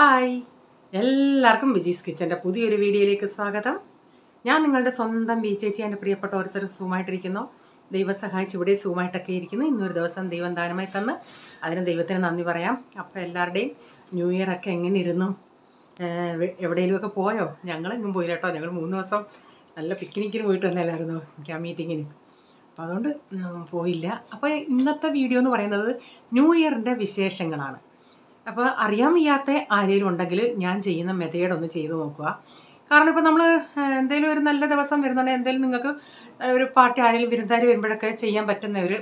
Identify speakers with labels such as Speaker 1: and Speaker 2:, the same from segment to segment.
Speaker 1: Hi എല്ലാവർക്കും വിജീസ് കിച്ചൻ്റെ പുതിയൊരു വീഡിയോയിലേക്ക് സ്വാഗതം. ഞാൻ നിങ്ങളുടെ സ്വന്തം ബി ചേച്ചി. എൻ്റെ പ്രിയപ്പെട്ട ഓരോരുത്തരും സൂമായിട്ടിരിക്കുന്നു. ദൈവം സഹായിച്ച് ഇവിടെ സൂമായിട്ടൊക്കെ ഇരിക്കുന്നു. ഇന്നൊരു ദിവസം ദൈവം ദാനമായി തന്ന് അതിന് ദൈവത്തിന് നന്ദി പറയാം. അപ്പോൾ എല്ലാവരുടെയും ന്യൂ ഇയർ ഒക്കെ എങ്ങനെ ഇരുന്നു? എവിടെയെങ്കിലുമൊക്കെ പോയോ? ഞങ്ങളെങ്ങും പോയില്ല കേട്ടോ. ഞങ്ങൾ 3 ദിവസം നല്ല പിക്നിക്കിന് പോയിട്ട് വന്നല്ലായിരുന്നു ആ മീറ്റിങ്ങിന്. അപ്പോൾ അതുകൊണ്ട് പോയില്ല. അപ്പോൾ ഇന്നത്തെ വീഡിയോ എന്ന് പറയുന്നത് ന്യൂ ഇയറിൻ്റെ വിശേഷങ്ങളാണ്. അപ്പോൾ അറിയാൻ വയ്യാത്ത ആരെങ്കിലും ഉണ്ടെങ്കിൽ ഞാൻ ചെയ്യുന്ന മെത്തേഡ് ഒന്ന് ചെയ്ത് നോക്കുക. കാരണം ഇപ്പോൾ നമ്മൾ എന്തെങ്കിലും ഒരു നല്ല ദിവസം വരുന്നുണ്ടെങ്കിൽ എന്തെങ്കിലും നിങ്ങൾക്ക് ഒരു പാർട്ടി ആരെങ്കിലും വിരുന്നുകാർ വരുമ്പോഴൊക്കെ ചെയ്യാൻ പറ്റുന്ന ഒരു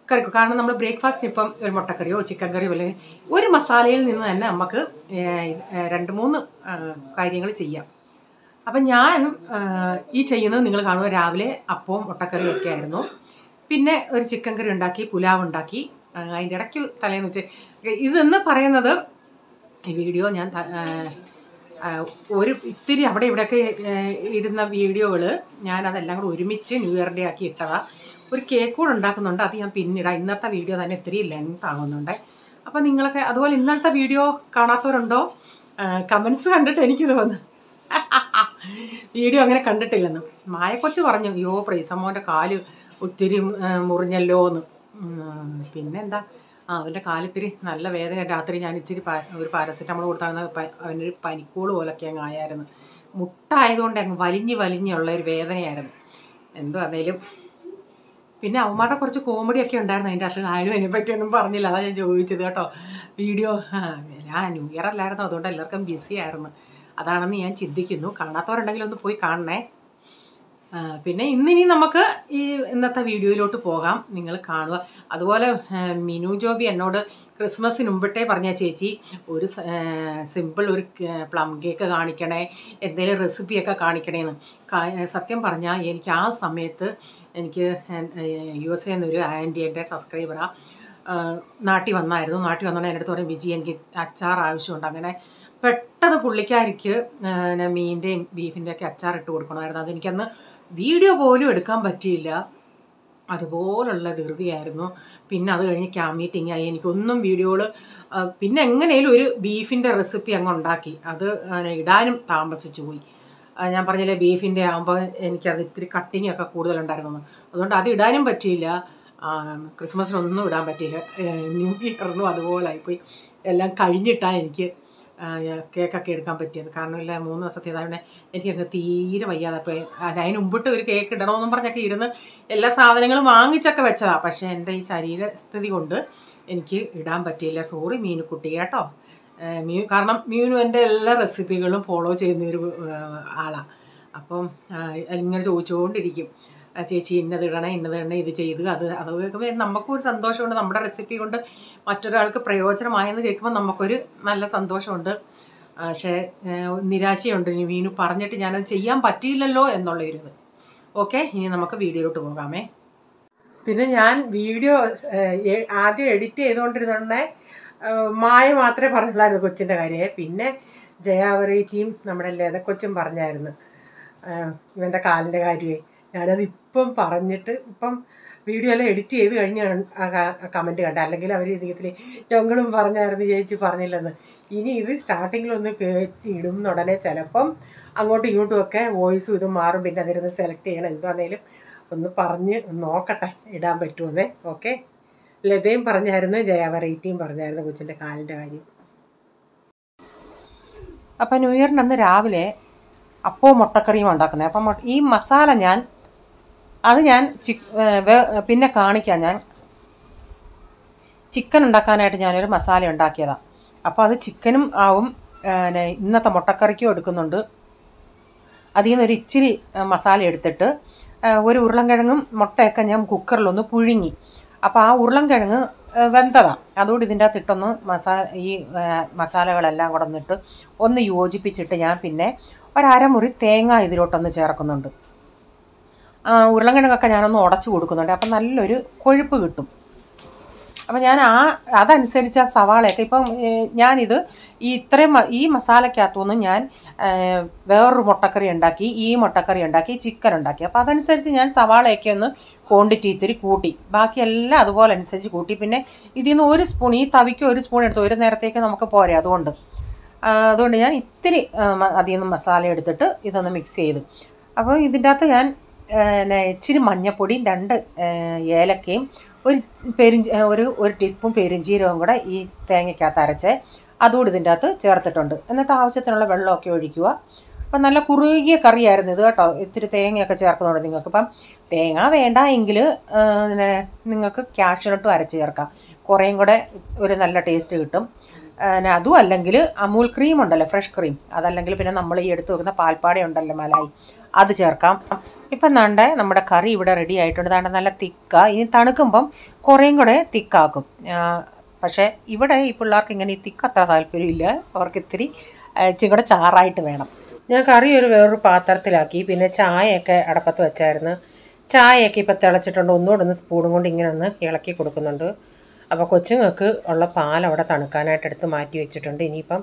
Speaker 1: കറിക്കും. കാരണം നമ്മൾ ബ്രേക്ക്ഫാസ്റ്റിന് ഇപ്പം ഒരു മുട്ടക്കറിയോ ചിക്കൻ കറിയോ അല്ലെങ്കിൽ ഒരു മസാലയിൽ നിന്ന് തന്നെ നമുക്ക് 2-3 കാര്യങ്ങൾ ചെയ്യാം. അപ്പം ഞാൻ ഈ ചെയ്യുന്നത് നിങ്ങൾ കാണുക. രാവിലെ അപ്പവും മുട്ടക്കറിയൊക്കെ ആയിരുന്നു. പിന്നെ ഒരു ചിക്കൻ കറി ഉണ്ടാക്കി, പുലാവ് ഉണ്ടാക്കി. അതിൻ്റെ ഇടയ്ക്ക് തലേന്ന് വെച്ച് ഇതെന്ന് പറയുന്നത് ഈ വീഡിയോ ഞാൻ ഒരു ഇത്തിരി അവിടെ ഇവിടെയൊക്കെ ഇരുന്ന വീഡിയോകൾ ഞാനതെല്ലാം കൂടെ ഒരുമിച്ച് ന്യൂ ഇയറിൻ്റെ ആക്കി ഇട്ടതാണ്. ഒരു കേക്ക് കൂടെ ഉണ്ടാക്കുന്നുണ്ട്, അത് ഞാൻ പിന്നിടാം. ഇന്നത്തെ വീഡിയോ തന്നെ ഇത്തിരി ലെങ്ത് ആകുന്നുണ്ട്. അപ്പോൾ നിങ്ങളൊക്കെ അതുപോലെ ഇന്നലത്തെ വീഡിയോ കാണാത്തവരുണ്ടോ? കമൻസ് കണ്ടിട്ട് എനിക്ക് തോന്നുന്നു വീഡിയോ അങ്ങനെ കണ്ടിട്ടില്ലെന്ന്. മായക്കൊച്ച് പറഞ്ഞു, അയ്യോ പ്രൈസമ്മോൻ്റെ കാല് ഒത്തിരി മുറിഞ്ഞല്ലോ എന്ന്. പിന്നെന്താ, അവൻ്റെ കാലിത്തിരി നല്ല വേദന. രാത്രി ഞാൻ ഇച്ചിരി ഒരു പാരസെറ്റമോൾ കൊടുത്താൽ അവനൊരു പനിക്കോള് പോലൊക്കെ അങ്ങ് ആയായിരുന്നു. മുട്ടായതുകൊണ്ട് അങ്ങ് വലിഞ്ഞുള്ളൊരു വേദനയായിരുന്നു. എന്തോ അതേലും. പിന്നെ അവന്മാരുടെ കുറച്ച് കോമഡിയൊക്കെ ഉണ്ടായിരുന്നു അതിൻ്റെ അകത്ത്. ആരും അതിനെപ്പറ്റിയൊന്നും പറഞ്ഞില്ല, അതാണ് ഞാൻ ചോദിച്ചത് കേട്ടോ. വീഡിയോ ന്യൂ ഇയർ അല്ലായിരുന്നു, അതുകൊണ്ട് എല്ലാവർക്കും ബിസി ആയിരുന്നു. അതാണെന്ന് ഞാൻ ചിന്തിക്കുന്നു. കാണാത്തവരുണ്ടെങ്കിൽ ഒന്ന് പോയി കാണണേ. പിന്നെ ഇന്നിനി നമുക്ക് ഈ ഇന്നത്തെ വീഡിയോയിലോട്ട് പോകാം, നിങ്ങൾ കാണുക. അതുപോലെ മിനു ജോബി എന്നോട് ക്രിസ്മസിന് മുമ്പിട്ടേ പറഞ്ഞ, ചേച്ചി ഒരു സിമ്പിൾ ഒരു പ്ലം കേക്ക് കാണിക്കണേ, എന്തെങ്കിലും റെസിപ്പിയൊക്കെ കാണിക്കണേന്ന്. സത്യം പറഞ്ഞാൽ എനിക്ക് ആ സമയത്ത് എനിക്ക് USA എന്നൊരു ആൻറ്റി, എൻ്റെ സബ്സ്ക്രൈബറാണ്, നാട്ടിൽ വന്നായിരുന്നു. നാട്ടിൽ വന്നോണ്ട് എൻ്റെ അടുത്ത് പറയും, വിജി എനിക്ക് അച്ചാർ ആവശ്യമുണ്ട്. അങ്ങനെ പെട്ടെന്ന് പുള്ളിക്കാരിക്ക് മീനിൻ്റെയും ബീഫിൻ്റെ ഒക്കെ അച്ചാർ ഇട്ട് കൊടുക്കണമായിരുന്നു. അതെനിക്കന്ന് വീഡിയോ പോലും എടുക്കാൻ പറ്റിയില്ല, അതുപോലുള്ള ധൃതിയായിരുന്നു. പിന്നെ അത് കഴിഞ്ഞ് ക്യാം മീറ്റിംഗ് ആയി. എനിക്കൊന്നും വീഡിയോകൾ പിന്നെ എങ്ങനെയും ഒരു ബീഫിൻ്റെ റെസിപ്പി അങ്ങ് ഉണ്ടാക്കി, അത് ഇടാനും താമസിച്ചു പോയി. ഞാൻ പറഞ്ഞില്ലേ, ബീഫിൻ്റെ ആകുമ്പോൾ എനിക്കത് ഇത്തിരി കട്ടിങ് ഒക്കെ കൂടുതലുണ്ടായിരുന്നു, അതുകൊണ്ട് അത് ഇടാനും പറ്റിയില്ല. ക്രിസ്മസിനൊന്നും ഇടാൻ പറ്റിയില്ല. ന്യൂ ഇയറിനും അതുപോലായിപ്പോയി. എല്ലാം കഴിഞ്ഞിട്ടാണ് എനിക്ക് കേക്കൊക്കെ എടുക്കാൻ പറ്റിയത്. കാരണം ഇല്ല, 3 ദിവസത്തെ ഇതായത് എനിക്കങ്ങ് തീരെ വയ്യാതെ. അപ്പോൾ അതിന് മുമ്പിട്ട് ഒരു കേക്ക് ഇടണമെന്നും പറഞ്ഞൊക്കെ ഇരുന്ന് എല്ലാ സാധനങ്ങളും വാങ്ങിച്ചൊക്കെ വെച്ചതാണ്. പക്ഷേ എൻ്റെ ഈ ശരീരസ്ഥിതി കൊണ്ട് എനിക്ക് ഇടാൻ പറ്റിയില്ല. സോറി മീനുക്കുട്ടി കേട്ടോ. കാരണം മീനു എൻ്റെ എല്ലാ റെസിപ്പികളും ഫോളോ ചെയ്യുന്നൊരു ആളാണ്. അപ്പം ഇങ്ങനെ ചോദിച്ചുകൊണ്ടിരിക്കും, ചേച്ചി ഇന്നത് ഇടണേ ഇത് ചെയ്ത് അത് കേൾക്കുമ്പോൾ നമുക്കൊരു സന്തോഷമുണ്ട്. നമ്മുടെ റെസിപ്പി കൊണ്ട് മറ്റൊരാൾക്ക് പ്രയോജനമായെന്ന് കേൾക്കുമ്പോൾ നമുക്കൊരു നല്ല സന്തോഷമുണ്ട്. പക്ഷേ നിരാശയുണ്ട്, മീനു പറഞ്ഞിട്ട് ഞാനത് ചെയ്യാൻ പറ്റിയില്ലല്ലോ എന്നുള്ളൊരിത്. ഓക്കെ, ഇനി നമുക്ക് വീഡിയോയിലോട്ട് പോകാമേ. പിന്നെ ഞാൻ വീഡിയോ ആദ്യം എഡിറ്റ് ചെയ്തുകൊണ്ടിരുന്നോണ്ടേ മായ മാത്രമേ പറഞ്ഞുള്ളായിരുന്നു കൊച്ചിൻ്റെ കാര്യമേ. പിന്നെ ജയാവറേറ്റിയും നമ്മുടെ ലതക്കൊച്ചും പറഞ്ഞായിരുന്നു ഇവൻ്റെ കാലിൻ്റെ കാര്യമേ. ഞാനത് ഇപ്പം പറഞ്ഞിട്ട് ഇപ്പം വീഡിയോ എല്ലാം എഡിറ്റ് ചെയ്ത് കഴിഞ്ഞ് കമൻറ്റ് കണ്ട. അല്ലെങ്കിൽ അവർ ഇതിൽ ഞങ്ങളും പറഞ്ഞായിരുന്നു ചേച്ചി പറഞ്ഞില്ലെന്ന്. ഇനി ഇത് സ്റ്റാർട്ടിങ്ങിലൊന്ന് കയറ്റി ഇടും ഉടനെ ചിലപ്പം അങ്ങോട്ടും ഇങ്ങോട്ടും ഒക്കെ വോയിസും ഇതും മാറും. പിന്നെ അതിരുന്ന് സെലക്ട് ചെയ്യണം. എന്താണേലും ഒന്ന് പറഞ്ഞ് നോക്കട്ടെ ഇടാൻ പറ്റുമെന്നേ. ഓക്കെ, ലതയും പറഞ്ഞായിരുന്നു, ജയാവറേറ്റിയും പറഞ്ഞായിരുന്നു കൊച്ചിൻ്റെ കാലിൻ്റെ കാര്യം. അപ്പം ന്യൂ ഇയറിൻ്റെ അന്ന് രാവിലെ അപ്പവും മുട്ടക്കറിയും ഉണ്ടാക്കുന്നത്. അപ്പം ഈ മസാല ഞാൻ പിന്നെ കാണിക്കാം. ഞാൻ ചിക്കൻ ഉണ്ടാക്കാനായിട്ട് ഞാനൊരു മസാല ഉണ്ടാക്കിയതാണ്. അപ്പോൾ അത് ചിക്കനും ആവും, ഇന്നത്തെ മുട്ടക്കറിക്കും എടുക്കുന്നുണ്ട്. അതിൽ നിന്നൊരു ഇച്ചിരി മസാല എടുത്തിട്ട് ഒരു ഉരുളൻകിഴങ്ങും മുട്ടയൊക്കെ ഞാൻ കുക്കറിലൊന്ന് പുഴുങ്ങി. അപ്പോൾ ആ ഉരുളൻകിഴങ്ങ് വെന്തതാണ്. അതുകൊണ്ട് ഇതിൻ്റെ അകത്തിട്ടൊന്ന് ഈ മസാലകളെല്ലാം കൂടെ ഒന്നിട്ട് ഒന്ന് യോജിപ്പിച്ചിട്ട് ഞാൻ പിന്നെ ഒരമുറി തേങ്ങ ഇതിലോട്ടൊന്ന് ചേർക്കുന്നുണ്ട്. ഉരുളൻകിഴങ്ങൊക്കെ ഞാനൊന്ന് ഉടച്ച് കൊടുക്കുന്നുണ്ട്. അപ്പം നല്ലൊരു കൊഴുപ്പ് കിട്ടും. അപ്പോൾ ഞാൻ അതനുസരിച്ച് ആ സവാളയൊക്കെ ഇപ്പം ഞാനിത് ഈ മസാലയ്ക്കകത്തുനിന്ന് ഞാൻ വേറൊരു മുട്ടക്കറി ഉണ്ടാക്കി, ഈ മുട്ടക്കറി ഉണ്ടാക്കി, ചിക്കൻ ഉണ്ടാക്കി. അപ്പോൾ അതനുസരിച്ച് ഞാൻ സവാളയൊക്കെ ഒന്ന് ക്വാണ്ടിറ്റി ഇത്തിരി കൂട്ടി, ബാക്കിയെല്ലാം അതുപോലെ അനുസരിച്ച് കൂട്ടി. പിന്നെ ഇതിൽ നിന്ന് ഒരു സ്പൂൺ, ഈ തവിക്ക് ഒരു സ്പൂൺ എടുത്തു, ഒരു നേരത്തേക്ക് നമുക്ക് പോരെ. അതുകൊണ്ട് ഞാൻ ഇത്തിരി അതിൽ നിന്ന് മസാല എടുത്തിട്ട് ഇതൊന്ന് മിക്സ് ചെയ്തു. അപ്പോൾ ഇതിൻ്റെ അകത്ത് ഞാൻ ഇച്ചിരി മഞ്ഞൾപ്പൊടിയും 2 ഏലക്കയും ഒരു ടീസ്പൂൺ പെരുംജീരകവും കൂടെ ഈ തേങ്ങയ്ക്കകത്ത് അരച്ച് അതുകൂടി ഇതിൻ്റെ അകത്ത് ചേർത്തിട്ടുണ്ട്. എന്നിട്ട് ആവശ്യത്തിനുള്ള വെള്ളമൊക്കെ ഒഴിക്കുക. അപ്പം നല്ല കുറുകിയ കറിയായിരുന്നു ഇത് കേട്ടോ. ഇത്തിരി തേങ്ങയൊക്കെ ചേർക്കുന്നുണ്ട്. നിങ്ങൾക്കിപ്പം തേങ്ങ വേണ്ട എങ്കിൽ നിങ്ങൾക്ക് കാഷ്യൂനട്ടും അരച്ച് ചേർക്കാം, കുറേയും കൂടെ ഒരു നല്ല ടേസ്റ്റ് കിട്ടും. അതും അല്ലെങ്കിൽ അമൂൽ ക്രീം ഉണ്ടല്ലോ, ഫ്രഷ് ക്രീം, അതല്ലെങ്കിൽ പിന്നെ നമ്മൾ ഈ എടുത്ത് വെക്കുന്ന പാൽപ്പാട ഉണ്ടല്ലോ, മലായി, അത് ചേർക്കാം. ഇപ്പം നമ്മുടെ കറി ഇവിടെ റെഡി ആയിട്ടുണ്ട്. നല്ല തിക്കാണ്. ഇനി തണുക്കുമ്പം കുറേയും കൂടെ തിക്കാക്കും. പക്ഷേ ഇവിടെ ഈ പിള്ളേർക്ക് ഇങ്ങനെ ഈ തിക്ക് അത്ര താല്പര്യമില്ല, അവർക്ക് ഇച്ചിരി കൂടെ ചാറായിട്ട് വേണം. ഞാൻ കറി വേറൊരു പാത്രത്തിലാക്കി. പിന്നെ ചായയൊക്കെ അടപ്പത്ത് വെച്ചായിരുന്നു. ചായയൊക്കെ ഇപ്പം തിളച്ചിട്ടുണ്ട്. ഒന്നുകൂടെ സ്പൂണും കൊണ്ട് ഇങ്ങനെ ഒന്ന് ഇളക്കി കൊടുക്കുന്നുണ്ട്. അപ്പോൾ കൊച്ചുങ്ങൾക്ക് ഉള്ള പാൽ അവിടെ തണുക്കാനായിട്ട് എടുത്ത് മാറ്റി വെച്ചിട്ടുണ്ട്. ഇനിയിപ്പം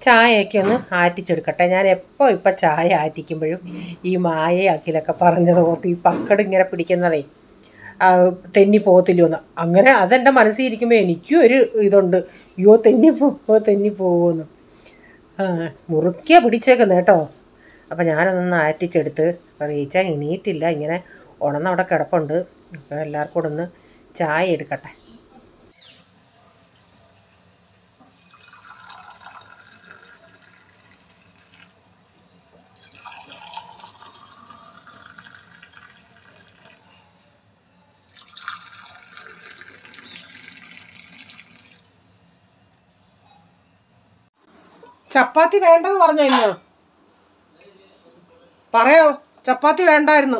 Speaker 1: ചായയൊക്കെ ഒന്ന് ആറ്റിച്ചെടുക്കട്ടെ. ഞാൻ ഇപ്പം ചായ ആറ്റിക്കുമ്പോഴും ഈ അഖിലൊക്കെ പറഞ്ഞത് ഓർത്ത് ഈ പക്കട് ഇങ്ങനെ പിടിക്കുന്നതേ തെന്നി പോകത്തില്ലോന്ന്. അങ്ങനെ അതെൻ്റെ മനസ്സിൽ ഇരിക്കുമ്പോൾ എനിക്കും ഒരു ഇതുണ്ട്, തെന്നി പോകുമെന്ന്. മുറുക്കിയ പിടിച്ചേക്കുന്നത് കേട്ടോ. അപ്പോൾ ഞാനതൊന്ന് ആറ്റിച്ചെടുത്ത്. റീച്ചാൻ എണീറ്റില്ല, ഇങ്ങനെ ഉണന്നവിടെ കിടപ്പുണ്ട്. അപ്പോൾ എല്ലാവർക്കും കൂടെ ഒന്ന് ചായ എടുക്കട്ടെ. ചപ്പാത്തി വേണ്ടെന്ന് പറഞ്ഞോ? ഇന്ന് പറയോ, ചപ്പാത്തി വേണ്ടായിരുന്നു.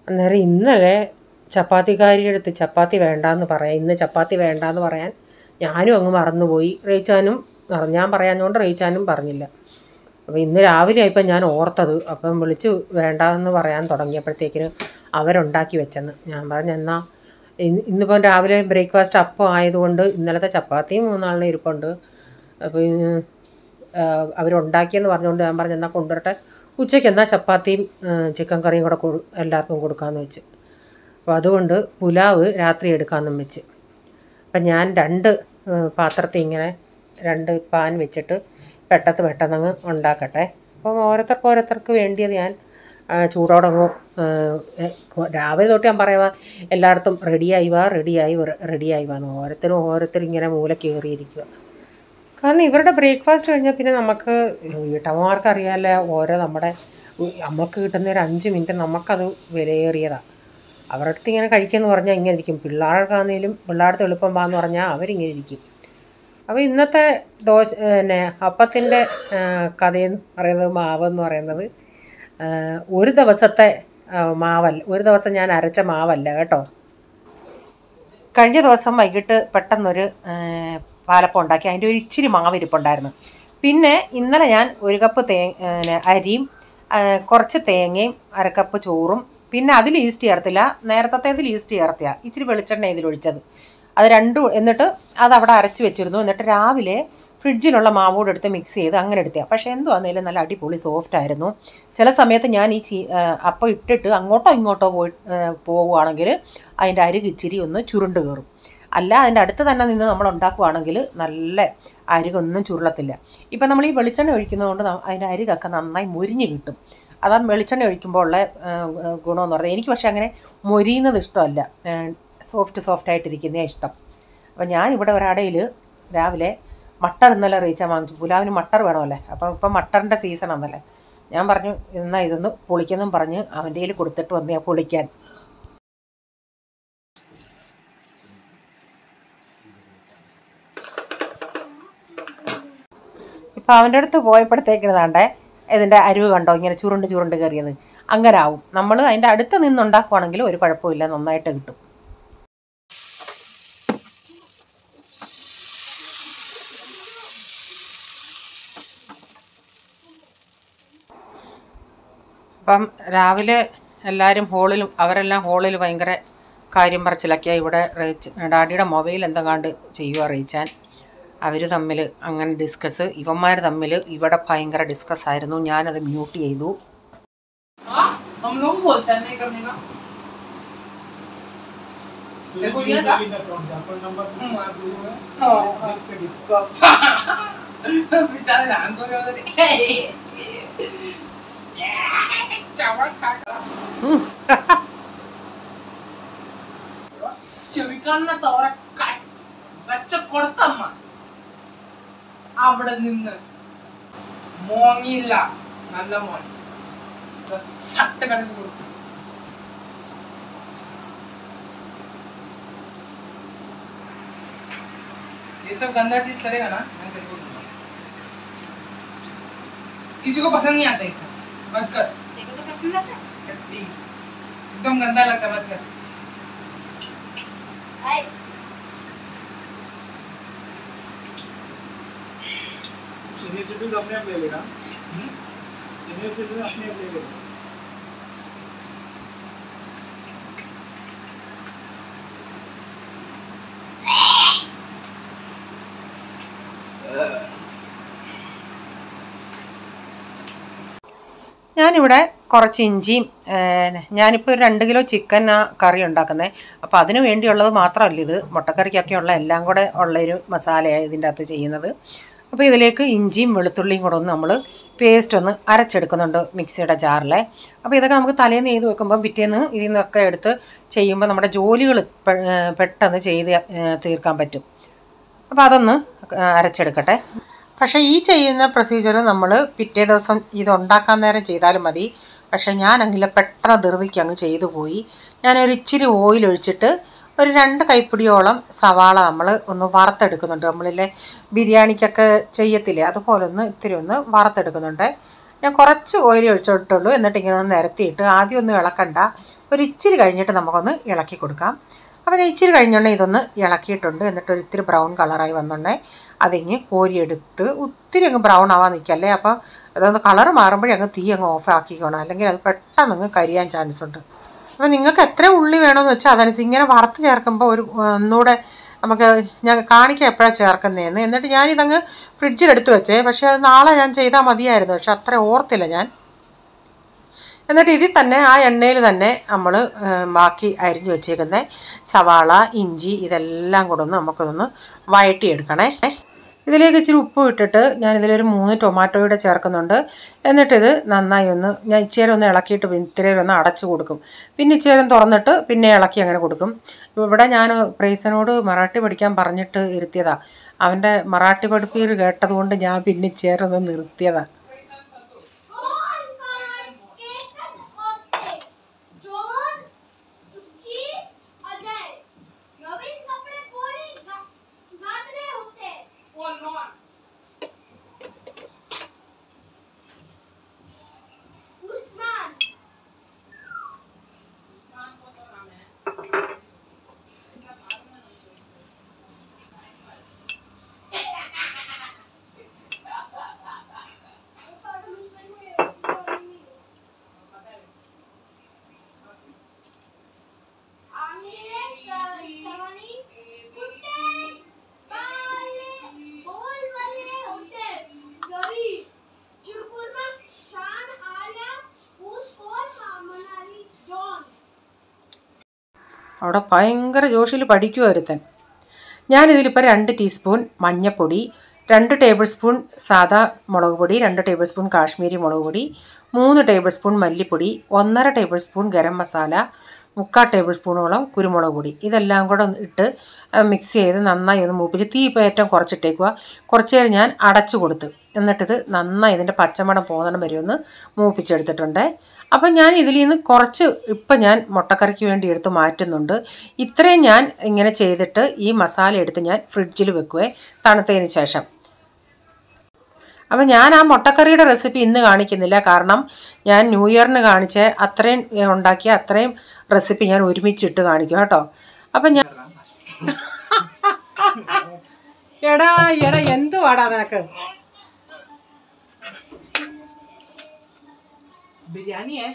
Speaker 1: അന്നേരം ഇന്നലെ ചപ്പാത്തിക്കാരിയുടെ അടുത്ത് ചപ്പാത്തി വേണ്ടാന്ന് പറയാം, ഇന്ന് ചപ്പാത്തി വേണ്ടാന്ന് പറയാൻ ഞാനും അങ്ങ് മറന്നുപോയി. റേച്ചാനും ഞാൻ പറയാഞ്ഞുകൊണ്ട് റേച്ചാനും പറഞ്ഞില്ല. അപ്പോൾ ഇന്ന് രാവിലെ ആയപ്പോൾ ഞാൻ ഓർത്തത്. അപ്പം വിളിച്ച് വേണ്ടാന്ന് പറയാൻ തുടങ്ങിയപ്പോഴത്തേക്കിന് അവരുണ്ടാക്കി വെച്ചെന്ന്. ഞാൻ പറഞ്ഞെന്നാൽ ഇന്നിപ്പം രാവിലെ ബ്രേക്ക്ഫാസ്റ്റ് അപ്പം ആയതുകൊണ്ട് ഇന്നലത്തെ ചപ്പാത്തിയും 3 ഇരിപ്പുണ്ട്. അപ്പോൾ അവരുണ്ടാക്കിയെന്ന് പറഞ്ഞുകൊണ്ട് ഞാൻ പറഞ്ഞെന്നാൽ കൊണ്ടുവരട്ടെ, ഉച്ചയ്ക്ക് എന്നാൽ ചപ്പാത്തിയും ചിക്കൻ കറിയും കൂടെ എല്ലാവർക്കും കൊടുക്കാമെന്ന് വെച്ച്. അപ്പോൾ അതുകൊണ്ട് പുലാവ് രാത്രി എടുക്കാമെന്നും വെച്ച്. അപ്പം ഞാൻ 2 പാത്രത്തിൽ ഇങ്ങനെ 2 പാൻ വെച്ചിട്ട് പെട്ടെന്നങ്ങ് ഉണ്ടാക്കട്ടെ. അപ്പം ഓരോരുത്തർക്ക് വേണ്ടിയത് ഞാൻ ചൂടോടങ്ങ് രാവിലെ തൊട്ട് ഞാൻ പറയുക എല്ലായിടത്തും റെഡിയായി വാന്ന്. ഓരോരുത്തരും ഇങ്ങനെ മൂല കയറിയിരിക്കുക. കാരണം ഇവരുടെ ബ്രേക്ക്ഫാസ്റ്റ് കഴിഞ്ഞാൽ പിന്നെ നമുക്ക് വീട്ടമ്മമാർക്ക് അറിയാമല്ലോ, നമുക്ക് കിട്ടുന്ന ഒരു 5 മിനിറ്റ് നമുക്കത് വിലയേറിയതാണ്. അവരുടെ അടുത്ത് ഇങ്ങനെ കഴിക്കുമെന്ന് പറഞ്ഞാൽ ഇങ്ങനെ ഇരിക്കും. പിള്ളേർക്ക് എളുപ്പം പാന്ന് പറഞ്ഞാൽ അവരിങ്ങനെ ഇരിക്കും. അപ്പോൾ ഇന്നത്തെ അപ്പത്തിൻ്റെ കഥയെന്ന് പറയുന്നത്, മാവെന്ന് പറയുന്നത് ഒരു ദിവസത്തെ മാവല്ല, ഒരു ദിവസം ഞാൻ അരച്ച മാവല്ല കേട്ടോ. കഴിഞ്ഞ ദിവസം വൈകിട്ട് പെട്ടെന്നൊരു പാലപ്പം ഉണ്ടാക്കി, അതിൻ്റെ ഒരു ഇച്ചിരി മാവിരിപ്പുണ്ടായിരുന്നു. പിന്നെ ഇന്നലെ ഞാൻ 1 കപ്പ് അരിയും കുറച്ച് തേങ്ങയും 1/2 കപ്പ് ചോറും, പിന്നെ അതിൽ ഈസ്റ്റ് ചേർത്തില്ല, നേരത്തേതിൽ ഈസ്റ്റ് ചേർത്തിയ ഇച്ചിരി വെളിച്ചെണ്ണ ഇതിലൊഴിച്ചത്, അത് രണ്ടും. എന്നിട്ട് അതവിടെ അരച്ച് വെച്ചിരുന്നു. എന്നിട്ട് രാവിലെ ഫ്രിഡ്ജിലുള്ള മാവോട് എടുത്ത് മിക്സ് ചെയ്ത് അങ്ങനെ എടുത്തതാണ്. പക്ഷേ എന്തുവാന്നേലും നല്ല അടിപൊളി സോഫ്റ്റ് ആയിരുന്നു. ചില സമയത്ത് ഞാൻ ഈ അപ്പം ഇട്ടിട്ട് അങ്ങോട്ടോ ഇങ്ങോട്ടോ പോവുകയാണെങ്കിൽ അതിൻ്റെ അരിക് ഇച്ചിരി ഒന്ന് ചുരുണ്ട് കയറും. അല്ല, അതിൻ്റെ അടുത്ത് തന്നെ നിന്ന് നമ്മൾ ഉണ്ടാക്കുകയാണെങ്കിൽ നല്ല അരികൊന്നും ചുരുളത്തില്ല. ഇപ്പം നമ്മൾ ഈ വെളിച്ചെണ്ണ ഒഴിക്കുന്നതുകൊണ്ട് അതിൻ്റെ അരികൊക്കെ നന്നായി മൊരിഞ്ഞ് കിട്ടും. അതാണ് വെളിച്ചെണ്ണ ഒഴിക്കുമ്പോൾ ഉള്ള ഗുണമെന്ന് പറഞ്ഞാൽ. എനിക്ക് പക്ഷേ അങ്ങനെ മൊരിയുന്നത് ഇഷ്ടമല്ല, സോഫ്റ്റായിട്ടിരിക്കുന്നതാണ് ഇഷ്ടം. അപ്പോൾ ഞാനിവിടെ ഒരടയിൽ രാവിലെ മട്ടർ ഇന്നലെ റീച്ചാൻ വാങ്ങിച്ചു. പുലാവിന് മട്ടർ വേണമല്ലേ, അപ്പം ഇപ്പം മട്ടറിൻ്റെ സീസണാണല്ലേ. ഞാൻ പറഞ്ഞു എന്നാൽ ഇതൊന്ന് പൊളിക്കെന്നും പറഞ്ഞ് അവൻ്റെ കയ്യിൽ കൊടുത്തിട്ട് വന്നേ പൊളിക്കാൻ. ഇപ്പം അവൻ്റെ അടുത്ത് പോയപ്പോഴത്തേക്കിതാണ്ടേ ഇതിൻ്റെ അരിവ് കണ്ടോ, ഇങ്ങനെ ചുരുണ്ട് കയറിയത്. അങ്ങനെ ആവും. നമ്മൾ അതിൻ്റെ അടുത്ത് നിന്നുണ്ടാക്കുവാണെങ്കിൽ ഒരു കുഴപ്പമില്ല, നന്നായിട്ട് കിട്ടും. അപ്പം രാവിലെ എല്ലാവരും അവരെല്ലാം ഹോളിൽ ഭയങ്കര കാര്യം പറച്ചിലൊക്കെയാണ്. ഇവിടെ ഡാഡിയുടെ മൊബൈൽ എന്തെങ്ങാണ്ട് ചെയ്യുക റീച്ചാൻ. അവർ തമ്മിൽ അങ്ങനെ ഡിസ്കസ്, ഇവന്മാർ തമ്മിൽ ഇവിടെ ഭയങ്കര ഡിസ്കസ് ആയിരുന്നു. ഞാനത് മ്യൂട്ട് ചെയ്തു.
Speaker 2: ചെവിക്കണ്ണ തോര വച്ച കൊടുത്തമ്മ അവിടെ നിന്ന് മോങ്ങിയില്ല. നല്ല മോൻ സട്ട കടന്നു കൊടുത്തു. ये सब गंदा चीज करेगा ना, मैं तेरे को दूंगा. किसी को पसंद नहीं आता ये सब, मत कर. तेरे को तो पसंद आता है, एकदम गंदा लगता, मत कर. सीनियर सिटीजन अपने आप ले लेगा. सीनियर सिटीजन अपने आप ले लेगा.
Speaker 1: ഞാനിവിടെ കുറച്ച് ഇഞ്ചിയും, ഞാനിപ്പോൾ ഒരു 2 കിലോ ചിക്കൻ കറി ഉണ്ടാക്കുന്നത്. അപ്പോൾ അതിന് വേണ്ടിയുള്ളത് മാത്രമല്ല ഇത്, മുട്ടക്കറിക്കൊക്കെയുള്ള എല്ലാം കൂടെ ഉള്ളൊരു മസാലയാണ് ഇതിൻ്റെ അകത്ത് ചെയ്യുന്നത്. അപ്പോൾ ഇതിലേക്ക് ഇഞ്ചിയും വെളുത്തുള്ളിയും കൂടെ ഒന്ന് നമ്മൾ പേസ്റ്റ് ഒന്ന് അരച്ചെടുക്കുന്നുണ്ട് മിക്സിയുടെ ജാറിലെ. അപ്പോൾ ഇതൊക്കെ നമുക്ക് തലേന്ന് ചെയ്ത് വെക്കുമ്പോൾ പിറ്റേന്ന് ഇതിൽ നിന്നൊക്കെ എടുത്ത് ചെയ്യുമ്പോൾ നമ്മുടെ ജോലികൾ പെട്ടെന്ന് ചെയ്ത് തീർക്കാൻ പറ്റും. അപ്പോൾ അതൊന്ന് അരച്ചെടുക്കട്ടെ. പക്ഷേ ഈ ചെയ്യുന്ന പ്രൊസീജിയർ നമ്മൾ പിറ്റേ ദിവസം ഇത് ഉണ്ടാക്കാൻ നേരം ചെയ്താലും മതി. പക്ഷേ ഞാനെങ്കിൽ പെട്ടെന്ന് ധൃതിക്ക് അങ്ങ് ചെയ്തു പോയി. ഞാനൊരു ഇച്ചിരി ഓയിൽ ഒഴിച്ചിട്ട് ഒരു 2 കൈപ്പിടിയോളം സവാള നമ്മൾ ഒന്ന് വറുത്തെടുക്കുന്നുണ്ട്. നമ്മളിലെ ബിരിയാണിക്കൊക്കെ ചെയ്യത്തില്ലേ, അതുപോലെ ഇത്തിരി ഒന്ന് വറുത്തെടുക്കുന്നുണ്ട്. ഞാൻ കുറച്ച് ഓയിൽ ഒഴിച്ചിട്ടുള്ളൂ. എന്നിട്ട് ഇങ്ങനെ ഒന്ന് നിരത്തിയിട്ട് ആദ്യം ഒന്നും ഇളക്കണ്ട, ഒരു ഇച്ചിരി കഴിഞ്ഞിട്ട് നമുക്കൊന്ന് ഇളക്കി കൊടുക്കാം. അപ്പോൾ ഞാൻ ഇച്ചിരി കഴിഞ്ഞുണ്ടെങ്കിൽ ഇതൊന്ന് ഇളക്കിയിട്ടുണ്ട്. എന്നിട്ട് ഒരു ഇത്തിരി ബ്രൗൺ കളറായി വന്നുകൊണ്ടേ അതിങ്ങ് കോരിയെടുത്ത്, ഒത്തിരി അങ്ങ് ബ്രൗൺ ആവാൻ നിൽക്കല്ലേ. അപ്പോൾ അതൊന്ന് കളർ മാറുമ്പോഴേ അങ്ങ് തീ അങ്ങ് ഓഫ് ആക്കിക്കണം, അല്ലെങ്കിൽ അത് പെട്ടെന്ന് അങ്ങ് കരിയാൻ ചാൻസ് ഉണ്ട്. അപ്പോൾ നിങ്ങൾക്ക് എത്ര ഉള്ളി വേണമെന്ന് വെച്ചാൽ അതനുസരിച്ച് ഇങ്ങനെ വറുത്ത് ചേർക്കുമ്പോൾ ഒന്നുകൂടെ നമുക്ക് ഞാൻ കാണിക്കാം എപ്പോഴാണ് ചേർക്കുന്നതെന്ന്. എന്നിട്ട് ഞാനിതങ്ങ് ഫ്രിഡ്ജിലെടുത്ത് വെച്ചേ. പക്ഷേ അത് നാളെ ഞാൻ ചെയ്താൽ മതിയായിരുന്നു, പക്ഷെ അത്ര ഓർത്തില്ല ഞാൻ. എന്നിട്ട് ഇതിൽ തന്നെ ആ എണ്ണയിൽ തന്നെ നമ്മൾ ബാക്കി അരിഞ്ഞു വെച്ചേക്കുന്ന സവാള, ഇഞ്ചി ഇതെല്ലാം കൂടെ ഒന്ന് നമുക്കൊന്ന് വഴറ്റിയെടുക്കണേ. ഇതിലേക്ക് ഇച്ചിരി ഉപ്പ് ഇട്ടിട്ട് ഞാനിതിലൊരു 3 ടൊമാറ്റോയുടെ ചേർക്കുന്നുണ്ട്. എന്നിട്ടിത് നന്നായി ഞാൻ ഇച്ചിരി ഒന്ന് ഇളക്കിയിട്ട് ഇത്തിരി ഒന്ന് അടച്ചു കൊടുക്കും. പിന്നെ ഇച്ചിരി തുറന്നിട്ട് പിന്നെ ഇളക്കി അങ്ങനെ കൊടുക്കും. ഇവിടെ ഞാൻ പ്രൈസനോട് മറാഠി പഠിക്കാൻ പറഞ്ഞിട്ട് ഇരുത്തിയതാണ്. അവൻ്റെ മറാഠി പഠിപ്പീര് കേട്ടതുകൊണ്ട് ഞാൻ പിന്നെ ഇച്ചിരി ഒന്ന് നിർത്തിയതാണ്. അവിടെ ഭയങ്കര ജോഷിൽ പഠിക്കുമായിരുത്തൻ. ഞാനിതിലിപ്പോൾ 2 ടീസ്പൂൺ മഞ്ഞൾപ്പൊടി, 2 ടേബിൾ സ്പൂൺ സാദാ മുളക് പൊടി, 2 ടേബിൾ സ്പൂൺ കാശ്മീരി മുളക് പൊടി, 3 ടേബിൾ സ്പൂൺ മല്ലിപ്പൊടി, 1.5 table spoon garam masala, 3/4 table സ്പൂണോളം കുരുമുളക് പൊടി ഇതെല്ലാം കൂടെ ഇട്ട് മിക്സ് ചെയ്ത് നന്നായി ഒന്ന് മൂപ്പിച്ച് തീ ഇപ്പോൾ ഏറ്റവും കുറച്ചിട്ടേക്കുക. കുറച്ച് നേരം ഞാൻ അടച്ചു കൊടുത്ത്, എന്നിട്ടിത് നന്നായി ഇതിൻ്റെ പച്ചമണം പോകുന്നിടം വരെ ഒന്ന് മൂപ്പിച്ചെടുത്തിട്ടുണ്ട്. അപ്പം ഞാൻ ഇതിൽ നിന്ന് കുറച്ച് ഇപ്പം ഞാൻ മുട്ടക്കറിക്ക് വേണ്ടി എടുത്ത് മാറ്റുന്നുണ്ട്. ഇത്രയും ഞാൻ ഇങ്ങനെ ചെയ്തിട്ട് ഈ മസാല എടുത്ത് ഞാൻ ഫ്രിഡ്ജിൽ വെക്കുവേ തണുത്തതിന് ശേഷം. അപ്പം ഞാൻ ആ മുട്ടക്കറിയുടെ റെസിപ്പി ഇന്ന് കാണിക്കുന്നില്ല, കാരണം ഞാൻ ന്യൂ ഇയറിന് കാണിച്ച അത്രയും ഉണ്ടാക്കിയ അത്രയും റെസിപ്പി ഞാൻ ഒരുമിച്ചിട്ട് കാണിക്കും കേട്ടോ. അപ്പം ഞാൻ എടാ എന്ത് പാടാ നിനക്ക്?
Speaker 2: बिरयानी है,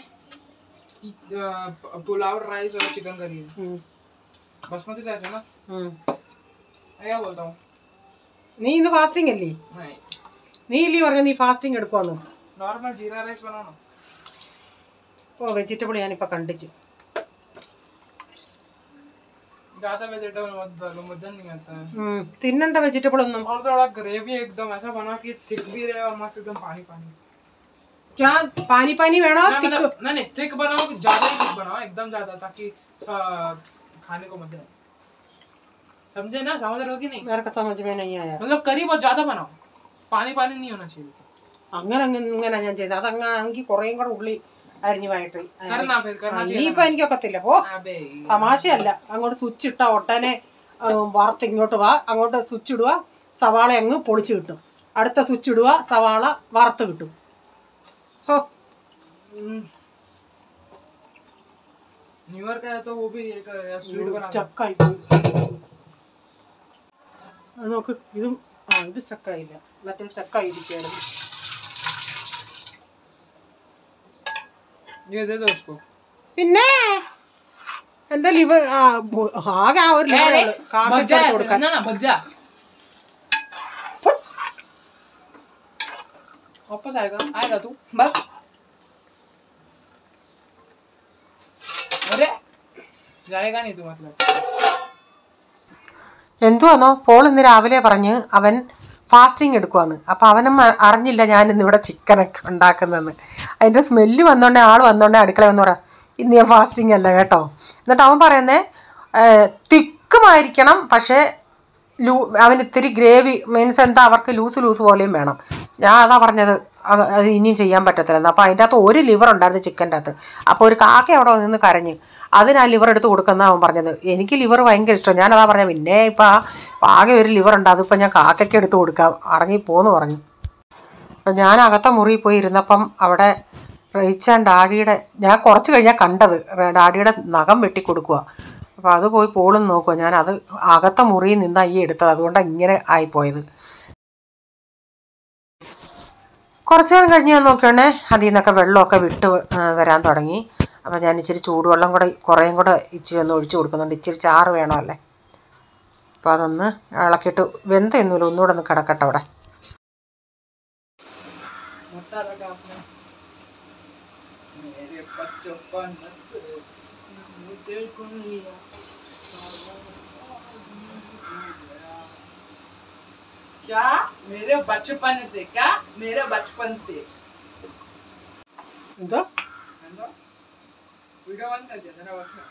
Speaker 2: पुलाव राइस और चिकन करी है। बासमती राइस है ना? क्या बोलता हूँ?
Speaker 1: നീ ഇന്ന് ഫാസ്റ്റിംഗ് അല്ലേ? നീ ഇല്ലേ പറഞ്ഞ നീ ഫാസ്റ്റിംഗ് എടുക്കുവാന്ന്?
Speaker 2: नॉर्मल जीरा राइस बनाना।
Speaker 1: ഓ വെജിറ്റബിൾ ഞാനിപ്പോൾ കണ്ടിച്ച്.
Speaker 2: ज्यादा वेजिटेबल मत डालो, मजा नहीं आता है।
Speaker 1: തിന്നണ്ട വെജിറ്റബിൾ ഒന്നും.
Speaker 2: और थोड़ा ग्रेवी एकदम ऐसा बना कि थिक भी रहे और मस्त एकदम पानी पानी।
Speaker 1: क्या पानी पानी വേണോ?
Speaker 2: नहीं थिक बनाओ, ज्यादा थिक बनाओ, एकदम ज्यादा, ताकि खाने को मजा आए। समझे ना? समझ रहे हो कि नहीं?
Speaker 1: मेरे को समझ में नहीं आया.
Speaker 2: मतलब करी बहुत ज्यादा बनाओ, पानी पानी नहीं होना चाहिए.
Speaker 1: അങ്ങനെ ഞാൻ ചെയ്തത്. അതങ്ങാണെങ്കിൽ കുറേയും കൂടെ ഉള്ളി അരിഞ്ഞുമായിട്ട് ഇനിയിപ്പോ എനിക്കൊക്കത്തില്ല. പോ, തമാശയല്ല. അങ്ങോട്ട് സ്വിച്ച് ഇട്ട ഒട്ടനെ വറുത്ത് ഇങ്ങോട്ട് വാ, അങ്ങോട്ട് സ്വിച്ച് ഇടുക, സവാള അങ്ങ് പൊളിച്ച് കിട്ടും. അടുത്ത സ്വിച്ച് ഇടുക, സവാള വറുത്ത് കിട്ടും.
Speaker 2: न्यू ईयर का है तो वो भी एक स्वीट बना
Speaker 1: സ്റ്റക്കായി നോക്ക്. ഇതും ഇത് സ്റ്റക്കായില്ല, മറ്റേ സ്റ്റക്കായിരിക്കുകയാണ്.
Speaker 2: ये दे दो उसको.
Speaker 1: പിന്നെ എന്റെ ലിവർ ആകെ ആ ഒരു ലിവർ കൊടുക്കാൻ.
Speaker 2: वापस आएगा तू बस. अरे जाएगा नहीं तू मतलब.
Speaker 1: എന്തുവാന്നോ പോൾ ഇന്ന് രാവിലെ പറഞ്ഞ് അവൻ ഫാസ്റ്റിംഗ് എടുക്കുവാന്ന്. അപ്പം അവനും അറിഞ്ഞില്ല ഞാൻ ഇന്നിവിടെ ചിക്കനൊക്കെ ഉണ്ടാക്കുന്നതെന്ന്. അതിൻ്റെ സ്മെല്ല് വന്നോണ്ടേ ആൾ വന്നോണ്ടേ അടുക്കള വന്ന് പറയാം ഇന്ന് ഞാൻ ഫാസ്റ്റിംഗ് അല്ല കേട്ടോ. എന്നിട്ട് അവൻ പറയുന്നത് തിക്കുമായിരിക്കണം, പക്ഷേ അവന് ഇത്തിരി ഗ്രേവി മീൻസ് എന്താ അവർക്ക് ലൂസ് പോലെയും വേണം. ഞാൻ അതാ പറഞ്ഞത് അത് ഇനിയും ചെയ്യാൻ പറ്റത്തില്ലെന്ന്. അപ്പോൾ അതിൻ്റെ അകത്ത് ഒരു ലിവർ ഉണ്ടായിരുന്നു ചിക്കൻ്റെ അകത്ത്. അപ്പോൾ ഒരു കാക്ക അവിടെ നിന്ന് കരഞ്ഞ് അതിന് ആ ലിവർ എടുത്ത് കൊടുക്കുന്ന അവൻ പറഞ്ഞത്. എനിക്ക് ലിവർ ഭയങ്കര ഇഷ്ടം. ഞാനതാ പറഞ്ഞത് പിന്നെ ഇപ്പം ആകെ ഒരു ലിവർ ഉണ്ട്, അതിപ്പോൾ ഞാൻ കാക്കയ്ക്ക് എടുത്ത് കൊടുക്കാം, അടങ്ങിപ്പോന്ന് പറഞ്ഞു. അപ്പം ഞാൻ അകത്തെ മുറിയിൽ പോയി ഇരുന്നപ്പം അവിടെ റേച്ചാൻ ഡാഡിയുടെ, ഞാൻ കുറച്ച് കഴിഞ്ഞാൽ കണ്ടത് ഡാഡിയുടെ നഖം വെട്ടിക്കൊടുക്കുക. അപ്പോൾ അത് പോയി പോളും നോക്കുക. ഞാനത് അകത്തെ മുറിയിൽ നിന്നാണ് ഈ എടുത്തത്, അതുകൊണ്ടാണ് ഇങ്ങനെ ആയിപ്പോയത്. കുറച്ച് നേരം കഴിഞ്ഞ് ഞാൻ നോക്കിയോണ്ടേ അതിൽ നിന്നൊക്കെ വെള്ളമൊക്കെ വിട്ട് വരാൻ തുടങ്ങി. അപ്പോൾ ഞാൻ ഇച്ചിരി ചൂടുവെള്ളം കൂടെ കുറേയും കൂടെ ഇച്ചിരി ഒന്ന് ഒഴിച്ച് കൊടുക്കുന്നുണ്ട്. ഇച്ചിരി ചാറ് വേണമല്ലേ. അപ്പോൾ അതൊന്ന് ഇളക്കിയിട്ട് വെന്തൊന്നുമില്ല, ഒന്നുകൂടെ ഒന്ന് കിടക്കട്ടെ അവിടെ.
Speaker 2: क्या मेरे बचपन से, क्या मेरे बचपन से.
Speaker 1: എന്തോ
Speaker 2: वीडियो बंद कर दिया तेरा बस में.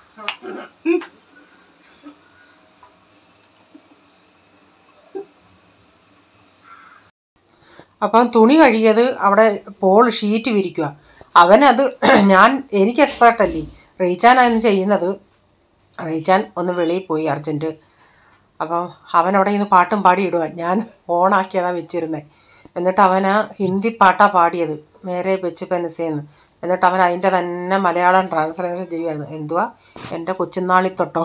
Speaker 1: അപ്പം തുണി കഴുകിയത് അവിടെ പോൾ ഷീറ്റ് വിരിക്കുക. അവനത് എനിക്ക് എക്സ്പേർട്ടല്ലേ, റീച്ചാനായിരുന്നു ചെയ്യുന്നത്. റീച്ചാൻ ഒന്ന് വെളിയിൽ പോയി അർജൻറ്റ്. അപ്പം അവനവിടെ ഇന്ന് പാട്ടും പാടി ഇടുക. ഞാൻ ഓണാക്കിയതാണ് വെച്ചിരുന്നത്. എന്നിട്ട് അവന് ഹിന്ദി പാട്ടാണ് പാടിയത്, മേരെ ബച്പൻസേന്ന്. എന്നിട്ട് അവൻ അതിൻ്റെ തന്നെ മലയാളം ട്രാൻസ്ലേഷൻ ചെയ്യുമായിരുന്നു. എന്തുവാ എൻ്റെ കൊച്ചുനാളിത്തൊട്ടോ.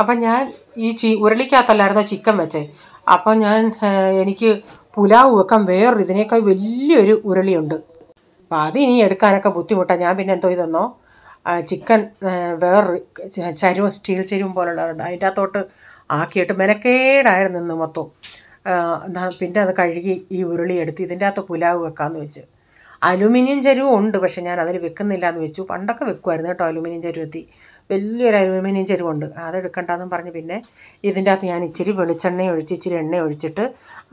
Speaker 1: അപ്പം ഞാൻ ഈ ഉരുളിക്കകത്തല്ലായിരുന്നോ ചിക്കൻ വെച്ചേ. അപ്പം എനിക്ക് പുലാവ് വെക്കാൻ വേറൊരു ഇതിനേക്കാൾ വലിയൊരു ഉരുളിയുണ്ട്. അപ്പം അത് ഇനി എടുക്കാനൊക്കെ ബുദ്ധിമുട്ടാണ്. ഞാൻ പിന്നെ എന്തോ ഇതെന്നോ ചിക്കൻ വേറൊരു സ്റ്റീൽ ചരുവും പോലുള്ളതുണ്ട്, അതിൻ്റെ അകത്തോട്ട് ആക്കിയിട്ട് മെനക്കേടായിരുന്നു നിന്ന് മൊത്തം. പിന്നെ അത് കഴുകി ഈ ഉരുളി എടുത്ത് ഇതിൻ്റെ അകത്ത് പുലാവ് വെക്കാമെന്ന് വെച്ച്. അലുമിനിയം ചരുവും ഉണ്ട്, പക്ഷെ ഞാൻ അതിൽ വെക്കുന്നില്ല എന്ന് വെച്ചു. പണ്ടൊക്കെ വെക്കുമായിരുന്നു കേട്ടോ അലുമിനിയം ചരുവത്തി, വലിയൊരു അലുമിനിയം ചരുവുണ്ട്, അതെടുക്കണ്ടെന്നും പറഞ്ഞ് പിന്നെ ഇതിൻ്റെ അകത്ത് ഞാൻ ഇച്ചിരി വെളിച്ചെണ്ണ ഒഴിച്ച് ഇച്ചിരി എണ്ണ ഒഴിച്ചിട്ട്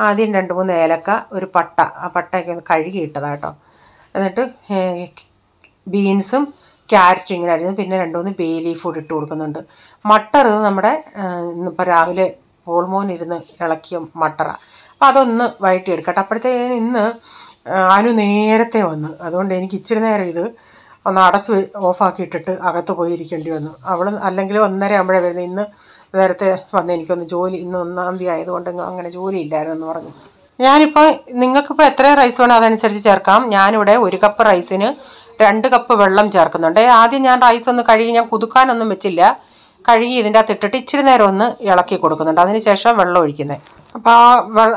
Speaker 1: ആദ്യം 2-3 ഏലക്ക, ഒരു പട്ട, ആ പട്ടയൊക്കെ ഒന്ന് കഴുകിയിട്ടതാണ് കേട്ടോ. എന്നിട്ട് ബീൻസും ക്യാരറ്റും ഇങ്ങനെ ആയിരുന്നു. പിന്നെ 2-3 ബേ ലീഫ് കൂടി ഇട്ട് കൊടുക്കുന്നുണ്ട്. മട്ടർ നമ്മുടെ ഇന്നിപ്പോൾ രാവിലെ പോൾമോൻ ഇരുന്ന് ഇളക്കിയ മട്ടറാണ്. അപ്പോൾ അതൊന്ന് വഴറ്റിയെടുക്കട്ടെ. അപ്പോഴത്തേന് ഇന്ന് അനു നേരത്തെ വന്ന്, അതുകൊണ്ട് എനിക്ക് ഇച്ചിരി നേരം ഇത് ഒന്ന് അടച്ച് ഓഫാക്കിയിട്ടിട്ട് അകത്ത് പോയിരിക്കേണ്ടി വന്നു. അവൾ അല്ലെങ്കിൽ 1:30 ആകുമ്പോഴേ വരുന്നത്. ഇന്ന് നേരത്തെ വന്ന് എനിക്കൊന്ന് ജോലി, ഇന്ന് 1-ാം തീയതി ആയതുകൊണ്ട് അങ്ങനെ ജോലി ഇല്ലായിരുന്നെന്ന് പറഞ്ഞു. ഞാനിപ്പോൾ നിങ്ങൾക്കിപ്പോൾ എത്ര റൈസ് വേണോ അതനുസരിച്ച് ചേർക്കാം. ഞാനിവിടെ 1 കപ്പ് റൈസിന് 2 കപ്പ് വെള്ളം ചേർക്കുന്നുണ്ട്. ആദ്യം ഞാൻ റൈസ് ഒന്ന് കഴുകി, ഞാൻ കുതുക്കാനൊന്നും വെച്ചില്ല, കഴുകി ഇതിൻ്റെ അകത്ത് ഇട്ടിട്ട് ഇച്ചിരി നേരം ഒന്ന് ഇളക്കി കൊടുക്കുന്നുണ്ട്. അതിന് ശേഷം വെള്ളം ഒഴിക്കുന്നത്. അപ്പോൾ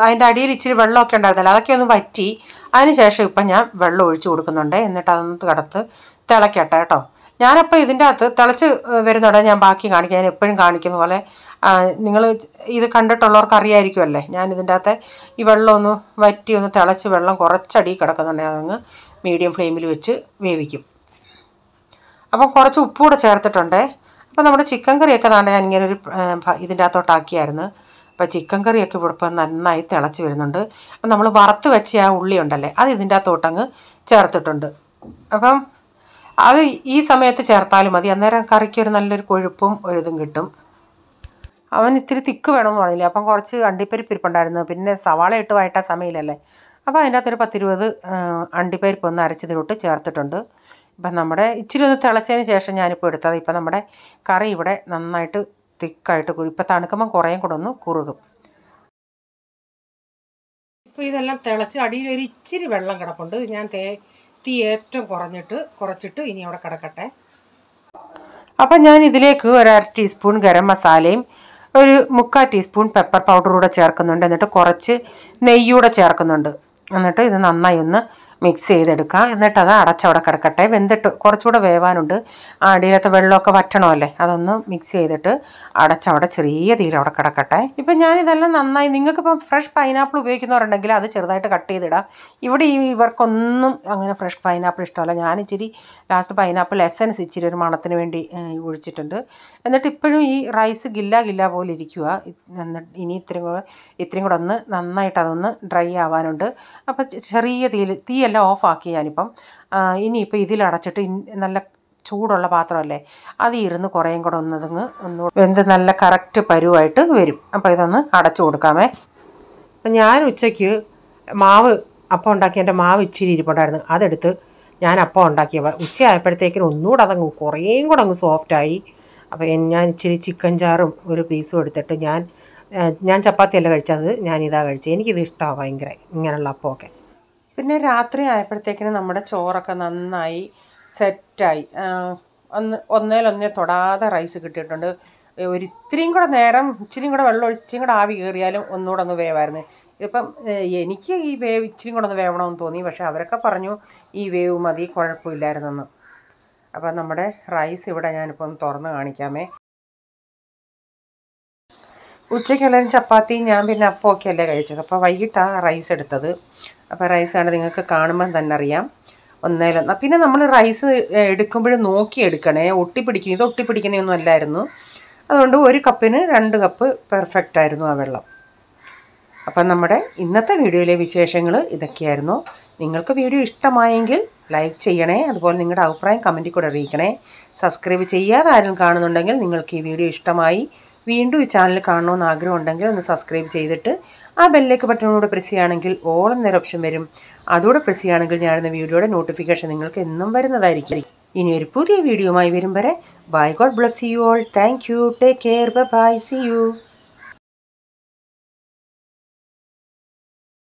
Speaker 1: അതിൻ്റെ അടിയിൽ ഇച്ചിരി വെള്ളമൊക്കെ ഉണ്ടായിരുന്നല്ലോ, അതൊക്കെ ഒന്ന് വറ്റി. അതിനുശേഷം ഇപ്പം ഞാൻ വെള്ളം ഒഴിച്ച് കൊടുക്കുന്നുണ്ട്. എന്നിട്ട് അതൊന്ന് കടത്ത് തിളക്കട്ടെ കേട്ടോ. ഞാനപ്പോൾ ഇതിൻ്റെ അകത്ത് തിളച്ച് വരുന്നുണ്ട് ഞാൻ ബാക്കി കാണിക്കാം. ഞാൻ എപ്പോഴും കാണിക്കുന്ന പോലെ നിങ്ങൾ ഇത് കണ്ടിട്ടുള്ളവർക്ക് അറിയായിരിക്കുമല്ലേ. ഞാൻ ഇതിൻ്റെ അകത്ത് ഈ വെള്ളം ഒന്ന് വറ്റി ഒന്ന് തിളച്ച് വെള്ളം കുറച്ചടി കിടക്കുന്നുണ്ടെങ്കിൽ അതങ്ങ് മീഡിയം ഫ്ലെയിമിൽ വെച്ച് വേവിക്കും. അപ്പം കുറച്ച് ഉപ്പ് കൂടെ ചേർത്തിട്ടുണ്ട്. അപ്പോൾ നമ്മുടെ ചിക്കൻ കറിയൊക്കെ ഞാൻ ഇങ്ങനെ ഒരു ഇതിൻ്റെ അകത്തോട്ടാക്കിയായിരുന്നു. അപ്പോൾ ചിക്കൻ കറിയൊക്കെ ഇവിടെ ഇപ്പം നന്നായി തിളച്ച് വരുന്നുണ്ട്. അപ്പം നമ്മൾ വറുത്ത് വെച്ച ആ ഉള്ളി ഉണ്ടല്ലേ അത് ഇതിൻ്റെ അകത്തോട്ടങ്ങ് ചേർത്തിട്ടുണ്ട്. അപ്പം അത് ഈ സമയത്ത് ചേർത്താലും മതി. അന്നേരം കറിക്കൊരു നല്ലൊരു കൊഴുപ്പും ഒരിതും കിട്ടും. അവൻ ഇത്തിരി തിക്ക് വേണമെന്ന് പറഞ്ഞില്ലേ, അപ്പം കുറച്ച് അണ്ടിപ്പരിപ്പ് ഇരിപ്പുണ്ടായിരുന്നു. പിന്നെ സവാള ഇട്ട് വഴറ്റാൻ സമയമില്ലല്ലേ. അപ്പോൾ അതിൻ്റെ അകത്തൊരു 10-20 അണ്ടിപ്പരിപ്പ് ഒന്ന് അരച്ചതിലോട്ട് ചേർത്തിട്ടുണ്ട്. ഇപ്പം നമ്മുടെ ഇച്ചിരി ഒന്ന് തിളച്ചതിന് ശേഷം ഞാനിപ്പോൾ എടുത്തത്. ഇപ്പം നമ്മുടെ കറി ഇവിടെ നന്നായിട്ട് തിക്കായിട്ട് ഇപ്പം തണുക്കുമ്പം കുറേയും കൂടെ ഒന്ന് കുറുകും. ഇപ്പോൾ ഇതെല്ലാം തിളച്ച് അടിയിൽ ഒരു ഇച്ചിരി വെള്ളം കിടപ്പുണ്ട്. ഞാൻ തീ ഏറ്റവും കുറച്ചിട്ട് ഇനി അവിടെ കിടക്കട്ടെ. അപ്പം ഞാൻ ഇതിലേക്ക് ഒരു 1/2 ടീസ്പൂൺ ഗരം മസാലയും ഒരു 3/4 ടീസ്പൂൺ പെപ്പർ പൗഡർ കൂടെ ചേർക്കുന്നുണ്ട്. എന്നിട്ട് കുറച്ച് നെയ്യൂടെ ചേർക്കുന്നുണ്ട്. എന്നിട്ട് ഇത് നന്നായി ഒന്ന് മിക്സ് ചെയ്തെടുക്കാം. എന്നിട്ട് അത് അടച്ചവിടെ കിടക്കട്ടെ. വെന്തിട്ട് കുറച്ചുകൂടെ വേവാനുണ്ട്. അടിയിലത്തെ വെള്ളമൊക്കെ വറ്റണമല്ലേ. അതൊന്ന് മിക്സ് ചെയ്തിട്ട് അടച്ചവിടെ ചെറിയ തീരെ അവിടെ കിടക്കട്ടെ. ഇപ്പം ഞാനിതെല്ലാം നന്നായി, നിങ്ങൾക്കിപ്പം ഫ്രഷ് പൈനാപ്പിൾ ഉപയോഗിക്കുന്നവരുണ്ടെങ്കിൽ അത് ചെറുതായിട്ട് കട്ട് ചെയ്തിടാം. ഇവിടെ ഇവർക്കൊന്നും അങ്ങനെ ഫ്രഷ് പൈനാപ്പിൾ ഇഷ്ടമല്ല. ഞാനിച്ചിരി ലാസ്റ്റ് പൈനാപ്പിൾ എസൻസ് ഇച്ചിരി ഒരു മണത്തിന് വേണ്ടി ഒഴിച്ചിട്ടുണ്ട്. എന്നിട്ട് ഇപ്പോഴും ഈ റൈസ് ഗില്ല പോലെ ഇരിക്കുക. എന്നിട്ട് ഇനി ഇത്രയും കൂടെ ഒന്ന് നന്നായിട്ട് അതൊന്ന് ഡ്രൈ ആവാനുണ്ട്. അപ്പോൾ ചെറിയ തീയെല്ലാം ഓഫാക്കി ഞാനിപ്പം. ഇനിയിപ്പോൾ ഇതിലടച്ചിട്ട് നല്ല ചൂടുള്ള പാത്രമല്ലേ അത് ഇരുന്ന് കുറേയും കൂടെ ഒന്ന് വെന്ത് നല്ല കറക്റ്റ് പരുവായിട്ട് വരും. അപ്പോൾ ഇതൊന്ന് അടച്ചു കൊടുക്കാമേ. അപ്പം ഞാൻ ഉച്ചയ്ക്ക് അപ്പം ഉണ്ടാക്കിയതിൻ്റെ മാവ് ഇച്ചിരി ഇരിപ്പുണ്ടായിരുന്നു. അതെടുത്ത് ഞാൻ അപ്പം ഉണ്ടാക്കിയ ഉച്ചയായപ്പോഴത്തേക്കിനും ഒന്നുകൂടെ അതങ്ങ് കുറേയും കൂടെ അങ്ങ് സോഫ്റ്റായി. അപ്പോൾ ഞാൻ ഇച്ചിരി ചിക്കൻ ചാറും ഒരു പീസും എടുത്തിട്ട് ഞാൻ ചപ്പാത്തിയല്ല കഴിച്ചത്, ഞാനിതാ കഴിച്ചത്. എനിക്കിത് ഇഷ്ടമാണ് ഭയങ്കര ഇങ്ങനെയുള്ള അപ്പമൊക്കെ. പിന്നെ രാത്രി ആയപ്പോഴത്തേക്കിനും നമ്മുടെ ചോറൊക്കെ നന്നായി സെറ്റായി. ഒന്നേലൊന്നേ തൊടാതെ റൈസ് കിട്ടിയിട്ടുണ്ട്. ഇത്തിരിയും കൂടെ നേരം ഇച്ചിരിയും കൂടെ വെള്ളം ഒഴിച്ചും കൂടെ ആവി കയറിയാലും ഒന്നുകൂടെ ഒന്ന് വേവായിരുന്നു. ഇപ്പം എനിക്ക് ഈ വേവ് ഇച്ചിരി കൂടെ ഒന്ന് വേവണമെന്ന് തോന്നി. പക്ഷേ അവരൊക്കെ പറഞ്ഞു ഈ വേവ് മതി, കുഴപ്പമില്ലായിരുന്നെന്ന്. അപ്പം നമ്മുടെ റൈസ് ഇവിടെ ഞാനിപ്പോൾ ഒന്ന് തുറന്ന് കാണിക്കാമേ. ഉച്ചയ്ക്ക് എല്ലാവരും ചപ്പാത്തിയും ഞാൻ പിന്നെ അപ്പമൊക്കെ അല്ലേ കഴിച്ചത്. അപ്പോൾ വൈകിട്ടാണ് റൈസ് എടുത്തത്. അപ്പോൾ റൈസാണ് നിങ്ങൾക്ക് കാണുമ്പം തന്നെ അറിയാം. ഒന്നേലൊന്ന്. പിന്നെ നമ്മൾ റൈസ് എടുക്കുമ്പോഴും നോക്കി എടുക്കണേ. ഇത് ഒട്ടിപ്പിടിക്കുന്നതൊന്നും അല്ലായിരുന്നു. അതുകൊണ്ട് 1 കപ്പിന് 2 കപ്പ് പെർഫെക്റ്റ് ആയിരുന്നു ആ വെള്ളം. അപ്പം നമ്മുടെ ഇന്നത്തെ വീഡിയോയിലെ വിശേഷങ്ങൾ ഇതൊക്കെയായിരുന്നു. നിങ്ങൾക്ക് വീഡിയോ ഇഷ്ടമായെങ്കിൽ ലൈക്ക് ചെയ്യണേ. അതുപോലെ നിങ്ങളുടെ അഭിപ്രായം കമൻറ്റിൽ കൂടെ അറിയിക്കണേ. സബ്സ്ക്രൈബ് ചെയ്യാതെ ആരും കാണുന്നുണ്ടെങ്കിൽ നിങ്ങൾക്ക് ഈ വീഡിയോ ഇഷ്ടമായി വീണ്ടും ഈ ചാനൽ കാണണമെന്ന് ആഗ്രഹം ഉണ്ടെങ്കിൽ ഒന്ന് സബ്സ്ക്രൈബ് ചെയ്തിട്ട് ആ ബെല്ലേക്ക് ബട്ടണോട് പ്രസ് ചെയ്യുകയാണെങ്കിൽ ഓൾ എന്നൊരു ഓപ്ഷൻ വരും. അതോടെ പ്രസ് ചെയ്യുകയാണെങ്കിൽ ഞാനിടുന്ന വീഡിയോയുടെ നോട്ടിഫിക്കേഷൻ നിങ്ങൾക്ക് എന്നും വരുന്നതായിരിക്കും. ഇനി ഒരു പുതിയ വീഡിയോയുമായി വരും വരെ bye. God bless you all. Thank you. Take care. Bye. See U.